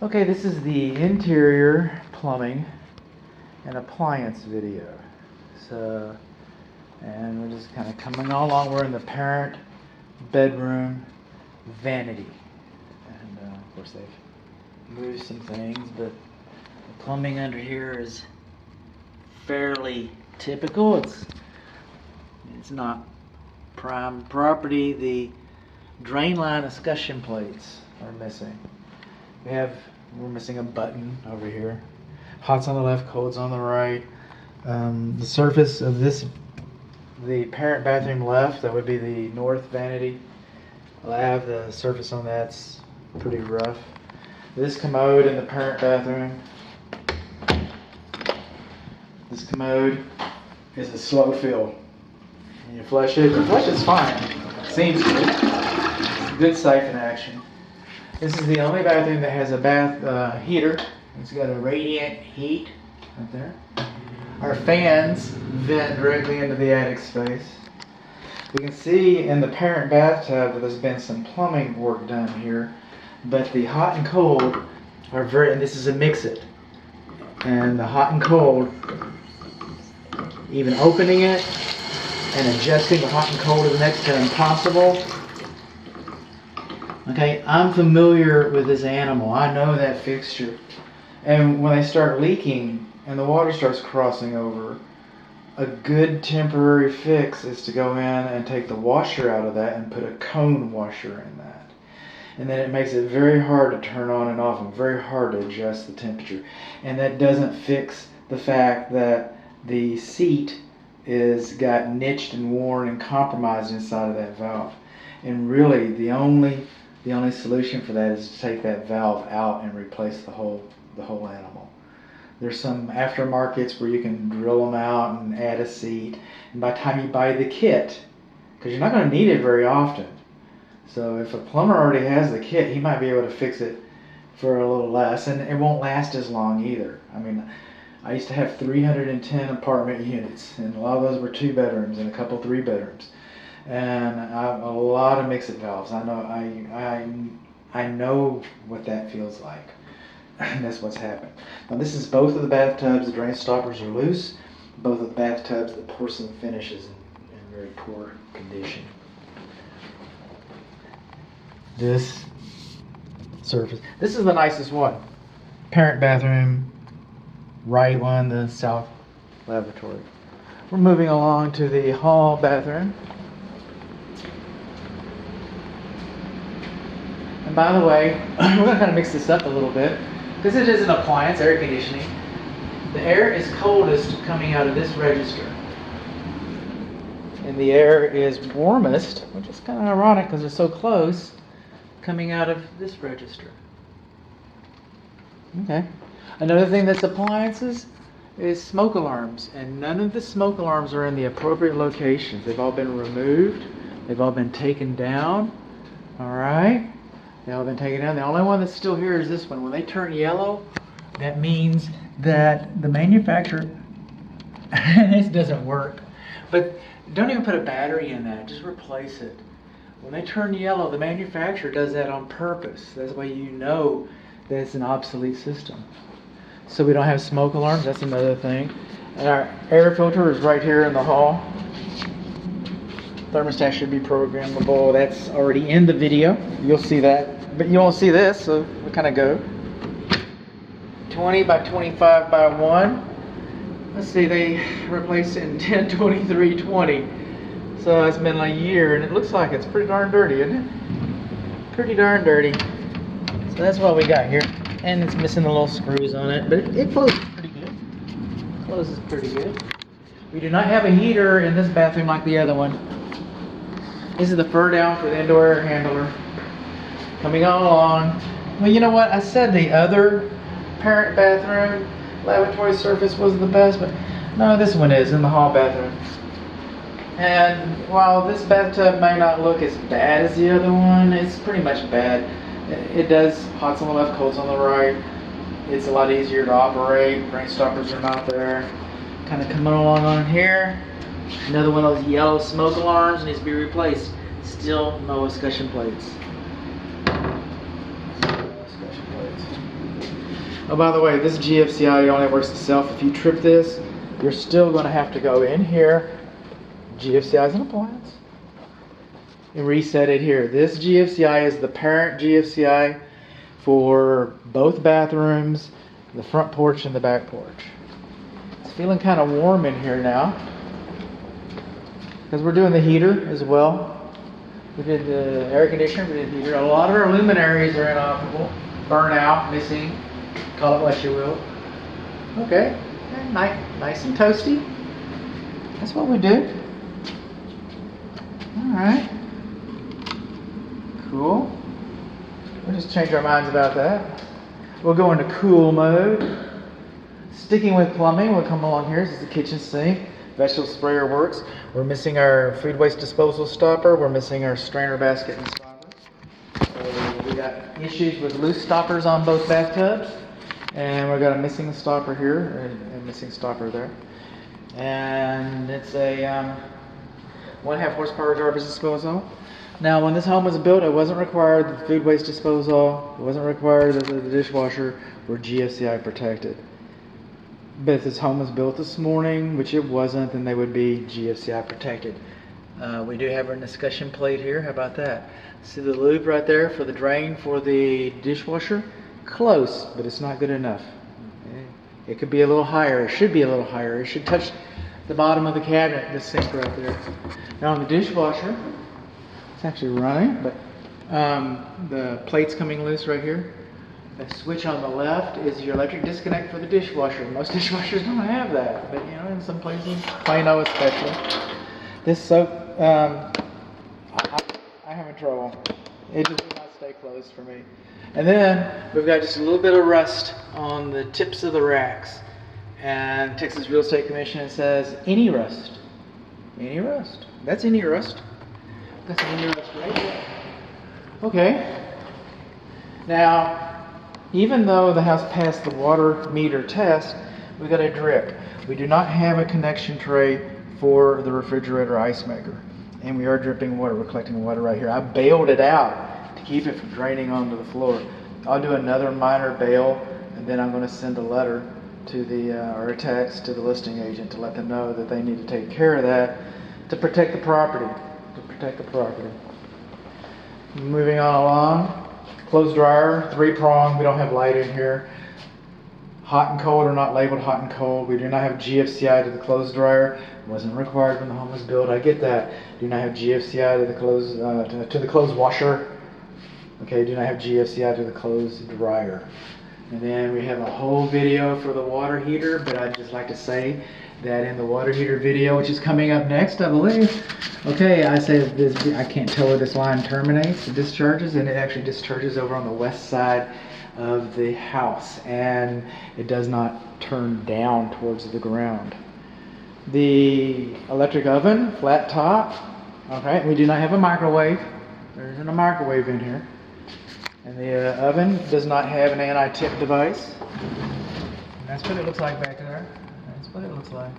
Okay, this is the interior plumbing and appliance video. So, and we're just kind of coming along. We're in the parent bedroom vanity. And of course they've moved some things, but the plumbing under here is fairly typical. It's not prime property. The drain line escutcheon plates are missing. We're missing a button over here. Hot's on the left, cold's on the right. The surface of the parent bathroom left, that would be the north vanity. The surface on that's pretty rough. This commode in the parent bathroom. This commode is a slow fill. When you flush it, it's fine. Seems good. It's good siphon action. This is the only bathroom that has a bath heater. It's got a radiant heat right there. Our fans vent directly into the attic space. We can see in the parent bathtub that there's been some plumbing work done here, but the hot and cold are and this is a mix-it. And the hot and cold, even opening it and adjusting the hot and cold is next to impossible. Okay, I'm familiar with this animal. I know that fixture. And when they start leaking and the water starts crossing over, a good temporary fix is to go in and take the washer out of that and put a cone washer in that. And then it makes it very hard to turn on and off and very hard to adjust the temperature. And that doesn't fix the fact that the seat is got niched and worn and compromised inside of that valve. And really the only solution for that is to take that valve out and replace the whole animal. There's some aftermarkets where you can drill them out and add a seat. And by the time you buy the kit, because you're not going to need it very often. So if a plumber already has the kit, he might be able to fix it for a little less, and it won't last as long either. I mean, I used to have 310 apartment units, and a lot of those were 2 bedrooms and a couple 3 bedrooms. And a lot of mix-it valves. I know what that feels like. And that's what's happened. Now this is both of the bathtubs. The drain stoppers are loose. Both of the bathtubs, the porcelain finish is in very poor condition. This surface. This is the nicest one. Parent bathroom, right one, the south lavatory. We're moving along to the hall bathroom. And by the way, we're going to kind of mix this up a little bit because it is an appliance, air conditioning. The air is coldest coming out of this register. And the air is warmest, which is kind of ironic because they're so close, coming out of this register. Okay. Another thing that's appliances is smoke alarms. And none of the smoke alarms are in the appropriate locations. They've all been removed. They've all been taken down. All right. They've all been taken down. The only one that's still here is this one. When they turn yellow, that means that the manufacturer, this doesn't work, but don't even put a battery in that. Just replace it. When they turn yellow, the manufacturer does that on purpose. That's why you know that it's an obsolete system. So we don't have smoke alarms. That's another thing. And our air filter is right here in the hall. Thermostat should be programmable. That's already in the video. You'll see that, but you won't see this, so we kind of go 20 by 25 by 1. Let's see, they replaced it in 102320. So it's been a year, and it looks like it's pretty darn dirty, isn't it? Pretty darn dirty. So that's what we got here. And it's missing the little screws on it, but it closes pretty good. Closes pretty good. We do not have a heater in this bathroom like the other one. This is the fur down for the indoor air handler. Coming on along. Well, you know what? I said the other parent bathroom lavatory surface was the best, but no, this one is in the hall bathroom. And while this bathtub may not look as bad as the other one, it's pretty much bad. It does hot's on the left, cold's on the right. It's a lot easier to operate. Drain stoppers are not there. Kind of coming along on here. Another one of those yellow smoke alarms needs to be replaced. Still no escutcheon plates. Oh, by the way, this GFCI only works itself. If you trip this, you're still going to have to go in here. GFCI is an appliance. And reset it here. This GFCI is the parent GFCI for both bathrooms, the front porch and the back porch. It's feeling kind of warm in here now because we're doing the heater as well. We did the air conditioner, we did the heater. A lot of our luminaries are inoperable, burnout, missing, call it what you will. Okay, nice and toasty. That's what we do. Alright. Cool. We'll just change our minds about that. We'll go into cool mode. Sticking with plumbing, we'll come along here. This is the kitchen sink. Vegetable sprayer works. We're missing our food waste disposal stopper. We're missing our strainer basket and stopper. So we got issues with loose stoppers on both bathtubs. And we've got a missing stopper here, and a missing stopper there. And it's a 1.5 horsepower garbage disposal. Now, when this home was built, it wasn't required the food waste disposal. It wasn't required that the dishwasher were GFCI protected. But if this home was built this morning, which it wasn't, then they would be GFCI protected. We do have our discussion plate here. How about that? See the lube right there for the drain for the dishwasher? Close, but it's not good enough. It could be a little higher. It should be a little higher. It should touch the bottom of the cabinet, the sink right there. Now on the dishwasher, it's actually running, but the plate's coming loose right here. The switch on the left is your electric disconnect for the dishwasher. Most dishwashers don't have that, but you know, in some places, Plano especially. This soap, I'm having trouble. It just does not stay closed for me. And then we've got just a little bit of rust on the tips of the racks. And Texas Real Estate Commission says any rust. Any rust. That's any rust. That's any rust right there. Okay. Now, even though the house passed the water meter test, we got a drip. We do not have a connection tray for the refrigerator ice maker. And we are dripping water. We're collecting water right here. I bailed it out to keep it from draining onto the floor. I'll do another minor bail, and then I'm going to send a letter to the, or a text to the listing agent to let them know that they need to take care of that to protect the property. To protect the property. Moving on along. Clothes dryer, 3-prong. We don't have light in here. Hot and cold are not labeled hot and cold. We do not have GFCI to the clothes dryer. It wasn't required when the home was built. I get that. Do not have GFCI to the clothes to the clothes washer. Okay. Do not have GFCI to the clothes dryer. And then we have a whole video for the water heater. But I'd just like to say that in the water heater video, which is coming up next, I believe. Okay, I say this. I can't tell where this line terminates. It discharges, and it actually discharges over on the west side of the house, and it does not turn down towards the ground. The electric oven, flat top. Okay, we do not have a microwave. There isn't a microwave in here, and the oven does not have an anti-tip device. And that's what it looks like back there. That's what it looks like.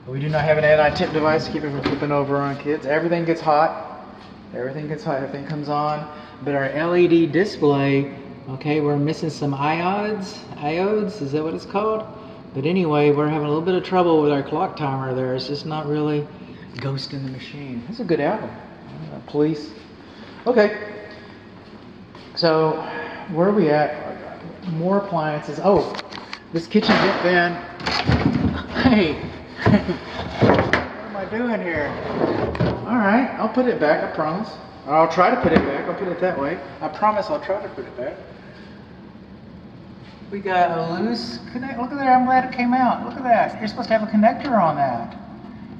But we do not have an anti-tip device to keep it from flipping over on kids. Everything gets hot. Everything gets hot. Everything comes on. But our LED display, okay, we're missing some iodes. Is that what it's called? But anyway, we're having a little bit of trouble with our clock timer there. It's just not really Ghost in the Machine. That's a good album. Police. Okay. So, where are we at? More appliances. Oh, this kitchen vent fan. Hey. What am I doing here? Alright, I'll put it back, I promise. Or I'll try to put it back. I'll put it that way. I promise I'll try to put it back. We got a loose connect. Look at that. I'm glad it came out. Look at that. You're supposed to have a connector on that.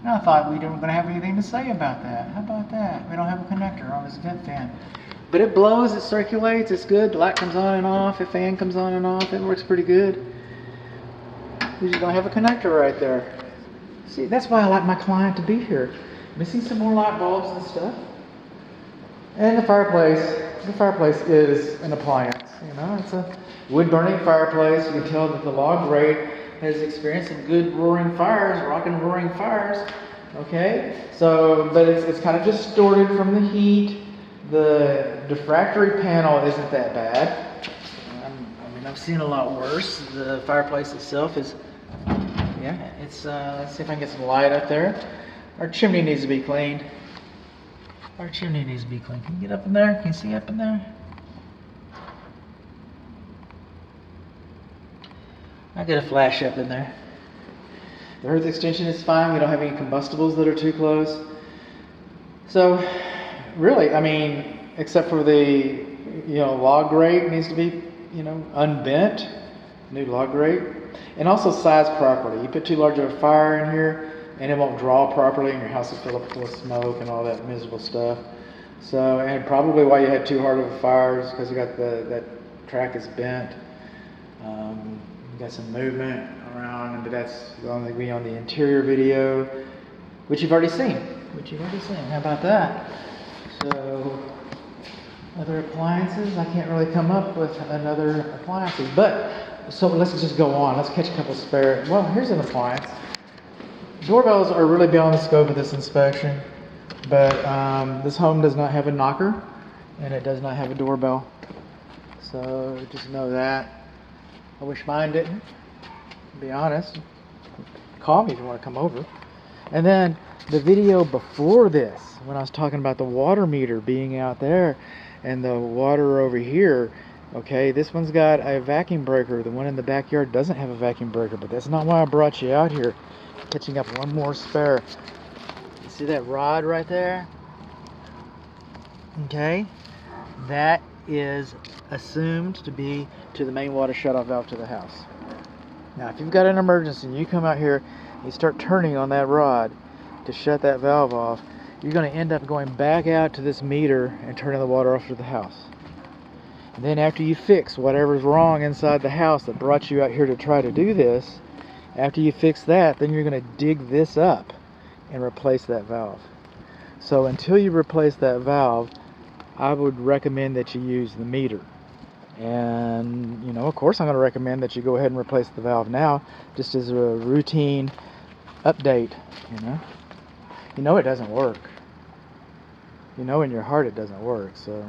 And I thought we weren't going to have anything to say about that. How about that? We don't have a connector on this vent fan. But it blows, it circulates, it's good. The light comes on and off. The fan comes on and off. It works pretty good. We just don't have a connector right there. See, that's why I like my client to be here. Missing some more light bulbs and stuff. And the fireplace. The fireplace is an appliance. You know, it's a wood-burning fireplace. You can tell that the log grate has experienced some good roaring fires, rockin' roaring fires. Okay, so but it's kind of distorted from the heat. The diffractory panel isn't that bad. I mean, and I've seen a lot worse. The fireplace itself is, yeah, it's, let's see if I can get some light up there. Our chimney needs to be cleaned. Our chimney needs to be cleaned. Can you get up in there? Can you see up in there? I get a flash up in there. The earth extension is fine. We don't have any combustibles that are too close. So, really, I mean, except for the, log grate needs to be, unbent. New log grate. And also size properly. You put too large of a fire in here, and it won't draw properly, and your house will fill up full of smoke and all that miserable stuff. So, and probably why you had too hard of a fire is because you got that track is bent. You got some movement around, but that's going to be on the interior video, which you've already seen. How about that? So, other appliances. I can't really come up with another appliances, but so let's just go on. Let's catch a couple spare. Well, here's an appliance. Doorbells are really beyond the scope of this inspection, but this home does not have a knocker, and it does not have a doorbell. So just know that. I wish mine didn't, to be honest. Call me if you want to come over. And then the video before this, when I was talking about the water meter being out there and the water over here, okay, this one's got a vacuum breaker. The one in the backyard doesn't have a vacuum breaker, but that's not why I brought you out here. Catching up one more spare. You see that rod right there? Okay, that is assumed to be to the main water shutoff valve to the house. Now, if you've got an emergency and you come out here and you start turning on that rod to shut that valve off, you're going to end up going back out to this meter and turning the water off to the house. And then after you fix whatever's wrong inside the house that brought you out here to try to do this, after you fix that, then you're going to dig this up and replace that valve. So until you replace that valve, I would recommend that you use the meter. And, of course I'm going to recommend that you go ahead and replace the valve now, just as a routine update, You know it doesn't work. You know in your heart it doesn't work, so